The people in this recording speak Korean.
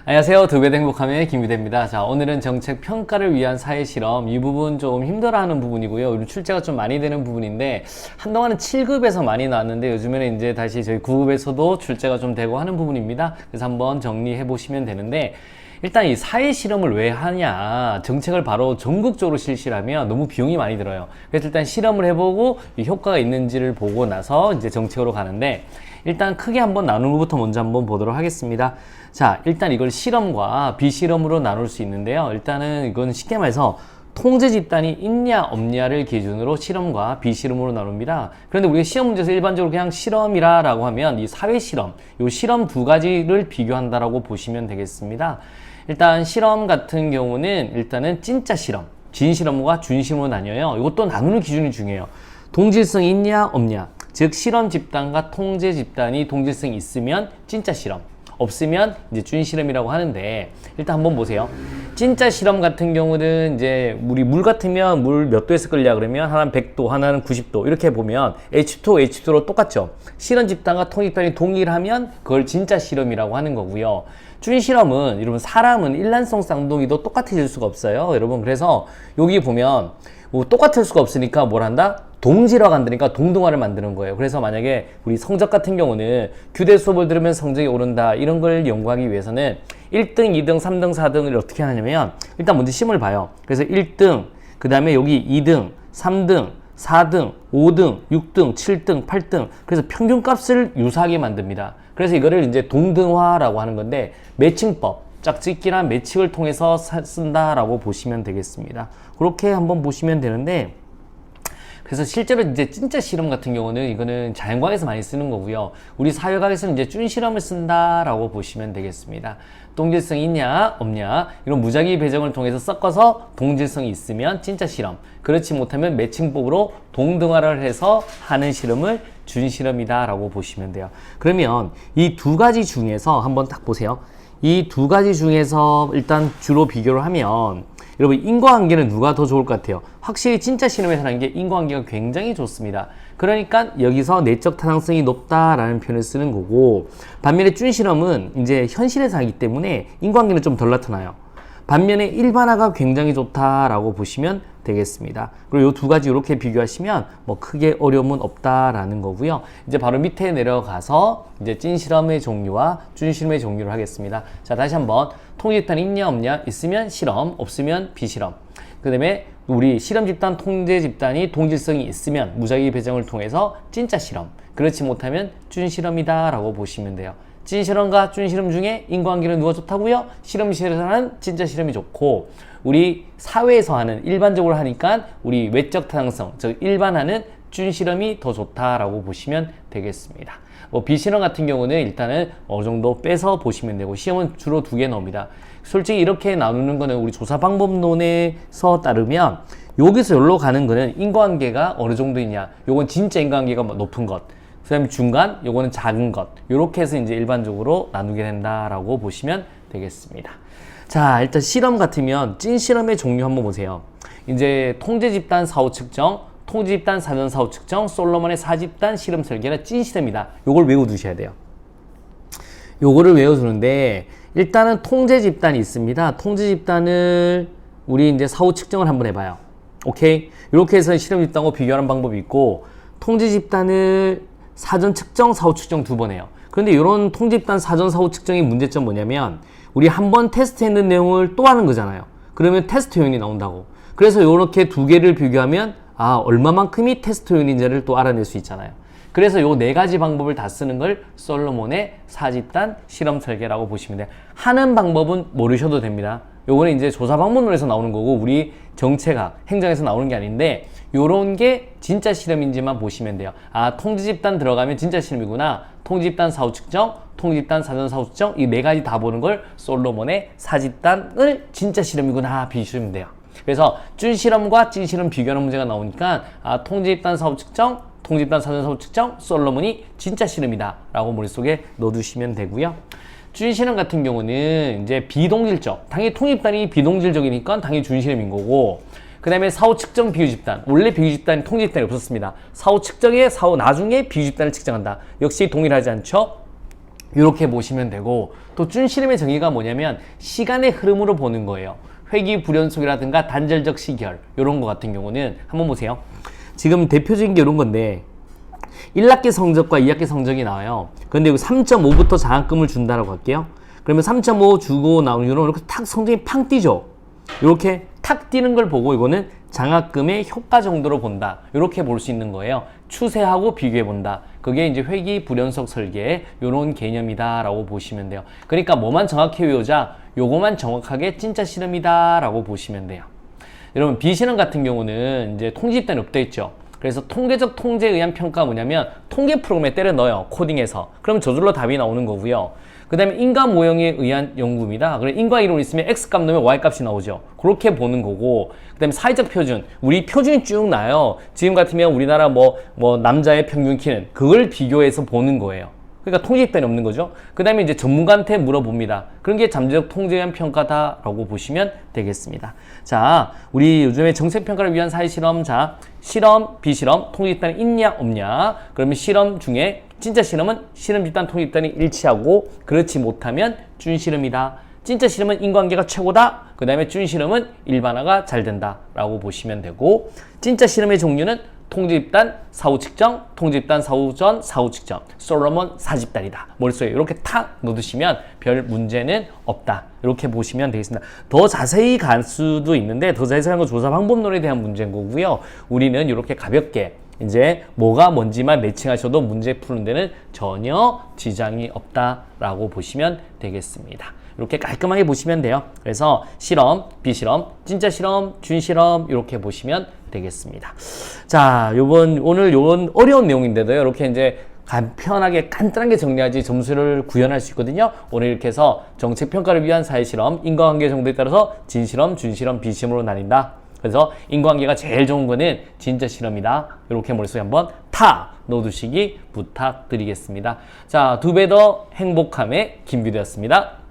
안녕하세요. 두 배 더 행복함의 김유대입니다. 자, 오늘은 정책 평가를 위한 사회 실험, 이 부분 좀 힘들어하는 부분이고요. 요즘 출제가 좀 많이 되는 부분인데, 한동안은 7급에서 많이 나왔는데, 요즘에는 이제 다시 저희 9급에서도 출제가 좀 되고 하는 부분입니다. 그래서 한번 정리해 보시면 되는데, 일단 이 사회 실험을 왜 하냐, 정책을 바로 전국적으로 실시를 하면 너무 비용이 많이 들어요. 그래서 일단 실험을 해보고 이 효과가 있는지를 보고 나서 이제 정책으로 가는데, 일단 크게 한번 나누는 것부터 먼저 한번 보도록 하겠습니다. 자, 일단 이걸 실험과 비실험으로 나눌 수 있는데요. 일단은 이건 쉽게 말해서 통제 집단이 있냐 없냐를 기준으로 실험과 비실험으로 나눕니다. 그런데 우리가 시험 문제에서 일반적으로 그냥 실험이라고 하면 이 사회 실험, 이 실험 두 가지를 비교한다라고 보시면 되겠습니다. 일단 실험 같은 경우는 일단은 진짜 실험, 진실험과 준실험으로 나뉘어요. 이것도 나누는 기준이 중요해요. 동질성이 있냐 없냐, 즉 실험 집단과 통제 집단이 동질성이 있으면 진짜 실험, 없으면 이제 준실험이라고 하는데, 일단 한번 보세요. 진짜 실험 같은 경우는 이제 우리 물 같으면 물 몇 도에서 끓냐 그러면 하나는 100도, 하나는 90도 이렇게 보면 H2O, H2로 똑같죠. 실험 집단과 통제 집단이 동일하면 그걸 진짜 실험이라고 하는 거고요. 준실험은 여러분 사람은 일란성 쌍둥이도 똑같아질 수가 없어요. 여러분 그래서 여기 보면 뭐 똑같을 수가 없으니까 뭘 한다? 동질화가 안 되니까 동등화를 만드는 거예요. 그래서 만약에 우리 성적 같은 경우는 규대 수업을 들으면 성적이 오른다, 이런 걸 연구하기 위해서는 1등, 2등, 3등, 4등을 어떻게 하냐면 일단 먼저 시험을 봐요. 그래서 1등, 그 다음에 여기 2등, 3등, 4등, 5등, 6등, 7등, 8등, 그래서 평균값을 유사하게 만듭니다. 그래서 이거를 이제 동등화라고 하는 건데, 매칭법, 짝짓기나 매칭을 통해서 쓴다라고 보시면 되겠습니다. 그렇게 한번 보시면 되는데, 그래서 실제로 이제 진짜 실험 같은 경우는 이거는 자연과학에서 많이 쓰는 거고요. 우리 사회과학에서는 이제 준실험을 쓴다라고 보시면 되겠습니다. 동질성이 있냐 없냐, 이런 무작위 배정을 통해서 섞어서 동질성이 있으면 진짜 실험, 그렇지 못하면 매칭법으로 동등화를 해서 하는 실험을 준실험이다 라고 보시면 돼요. 그러면 이 두 가지 중에서 한번 딱 보세요. 이 두 가지 중에서 일단 주로 비교를 하면 여러분 인과관계는 누가 더 좋을 것 같아요? 확실히 진짜 실험에서 하는 게 인과관계가 굉장히 좋습니다. 그러니까 여기서 내적 타당성이 높다라는 표현을 쓰는 거고, 반면에 준실험은 이제 현실에서 하기 때문에 인과관계는 좀 덜 나타나요. 반면에 일반화가 굉장히 좋다라고 보시면 되겠습니다. 그리고 이 두 가지 이렇게 비교하시면 뭐 크게 어려움은 없다라는 거고요. 이제 바로 밑에 내려가서 이제 찐실험의 종류와 준실험의 종류를 하겠습니다. 자, 다시 한번 통제 집단이 있냐 없냐, 있으면 실험, 없으면 비실험. 그 다음에 우리 실험 집단, 통제 집단이 동질성이 있으면 무작위 배정을 통해서 진짜 실험, 그렇지 못하면 준실험이다 라고 보시면 돼요. 진실험과 준실험 중에 인과관계는 누가 좋다고요? 실험실에서 하는 진짜 실험이 좋고, 우리 사회에서 하는, 일반적으로 하니까 우리 외적 타당성, 즉 일반화는 준실험이 더 좋다라고 보시면 되겠습니다. 뭐 비실험 같은 경우는 일단은 어느 정도 빼서 보시면 되고, 시험은 주로 두 개 나옵니다. 솔직히 이렇게 나누는 거는 우리 조사 방법론에서 따르면 여기서 여기로 가는 거는 인과관계가 어느 정도 있냐, 요건 진짜 인과관계가 높은 것, 그 다음에 중간, 요거는 작은 것, 요렇게 해서 이제 일반적으로 나누게 된다라고 보시면 되겠습니다. 자, 일단 실험 같으면 찐 실험의 종류 한번 보세요. 이제 통제 집단 사후 측정, 통제 집단 사전 사후 측정, 솔로몬의 사집단 실험 설계는 찐 실험이다. 요걸 외워두셔야 돼요. 요거를 외워두는데, 일단은 통제 집단이 있습니다. 통제 집단을 우리 이제 사후 측정을 한번 해봐요. 오케이? 이렇게 해서 실험 집단하고 비교하는 방법이 있고, 통제 집단을 사전 측정, 사후 측정 두 번 해요. 그런데 이런 통제 집단 사전, 사후 측정의 문제점 뭐냐면, 우리 한 번 테스트했는 내용을 또 하는 거잖아요. 그러면 테스트 요인이 나온다고. 그래서 이렇게 두 개를 비교하면 얼마만큼이 테스트 요인인지를 또 알아낼 수 있잖아요. 그래서 요 네 가지 방법을 다 쓰는 걸 솔로몬의 사집단 실험 설계라고 보시면 돼요. 하는 방법은 모르셔도 됩니다. 요거는 이제 조사 방법론에서 나오는 거고, 우리 정책학, 행정에서 나오는 게 아닌데, 요런 게 진짜 실험인지만 보시면 돼요. 통제 집단 들어가면 진짜 실험이구나. 통제 집단 사후 측정, 통제 집단 사전 사후 측정, 이 네 가지 다 보는 걸 솔로몬의 사집단을 진짜 실험이구나 비시면 돼요. 그래서 준실험과 찐실험 비교하는 문제가 나오니까 통제 집단 사후 측정, 통제 집단 사전 사후 측정, 솔로몬이 진짜 실험이다 라고 머릿속에 넣어두시면 되고요. 준실험 같은 경우는 이제 비동질적, 당연히 통제 집단이 비동질적이니까 당연히 준실험인 거고, 그 다음에 사후 측정 비유 집단, 원래 비유 집단이 통제 집단이 없었습니다. 사후 측정에 나중에 비유 집단을 측정한다. 역시 동일하지 않죠? 이렇게 보시면 되고, 또 준실험의 정의가 뭐냐면 시간의 흐름으로 보는 거예요. 회귀 불연속이라든가 단절적 시결 이런 거 같은 경우는 한번 보세요. 지금 대표적인 게 이런 건데 1학기 성적과 2학기 성적이 나와요. 근데 여기 3.5부터 장학금을 준다라고 할게요. 그러면 3.5 주고 나오는 이유는 이렇게 탁 성적이 팡 뛰죠. 이렇게 탁 뛰는 걸 보고 이거는 장학금의 효과 정도로 본다. 이렇게 볼 수 있는 거예요. 추세하고 비교해 본다. 그게 이제 회귀 불연속 설계 이런 개념이다라고 보시면 돼요. 그러니까 뭐만 정확히 외우자, 요거만 정확하게 진짜 실험이다라고 보시면 돼요. 여러분 비실험 같은 경우는 이제 통지 집단이 없다 했죠. 그래서 통계적 통제에 의한 평가가 뭐냐면 통계 프로그램에 때려 넣어요. 코딩해서. 그럼 저절로 답이 나오는 거고요. 그 다음에 인과 모형에 의한 연구입니다. 그래 인과 이론이 있으면 X값 넣으면 Y값이 나오죠. 그렇게 보는 거고, 그 다음에 사회적 표준. 우리 표준이 쭉 나요. 지금 같으면 우리나라 뭐 남자의 평균 키는 그걸 비교해서 보는 거예요. 그러니까 통제 집단이 없는 거죠. 그 다음에 이제 전문가한테 물어봅니다. 그런 게 잠재적 통제에 의한 평가다라고 보시면 되겠습니다. 자, 우리 요즘에 정책평가를 위한 사회실험, 자, 실험, 비실험, 통제 집단이 있냐 없냐. 그러면 실험 중에 진짜 실험은 실험 집단, 통제 집단이 일치하고 그렇지 못하면 준실험이다. 진짜 실험은 인과관계가 최고다. 그 다음에 준실험은 일반화가 잘 된다라고 보시면 되고, 진짜 실험의 종류는 통지집단, 사후 측정, 통지집단 사후 전, 사후 측정, 솔로몬 사집단이다. 머릿속에 이렇게 탁 넣으시면 별 문제는 없다. 이렇게 보시면 되겠습니다. 더 자세히 갈 수도 있는데 더 자세한 건 조사 방법론에 대한 문제인 거고요. 우리는 이렇게 가볍게 이제 뭐가 뭔지만 매칭하셔도 문제 푸는 데는 전혀 지장이 없다라고 보시면 되겠습니다. 이렇게 깔끔하게 보시면 돼요. 그래서 실험, 비실험, 진짜 실험, 준실험 이렇게 보시면 되겠습니다. 자, 오늘 요건 어려운 내용인데도 이렇게 이제 간편하게 간단하게 정리하지 점수를 구현할 수 있거든요. 오늘 이렇게 해서 정책평가를 위한 사회실험, 인과관계 정도에 따라서 진실험, 준실험, 비실험으로 나뉜다. 그래서 인과관계가 제일 좋은 거는 진짜 실험이다. 이렇게 머릿속에 한번 탁 넣어두시기 부탁드리겠습니다. 자, 2배 더 행복함의 김규대였습니다.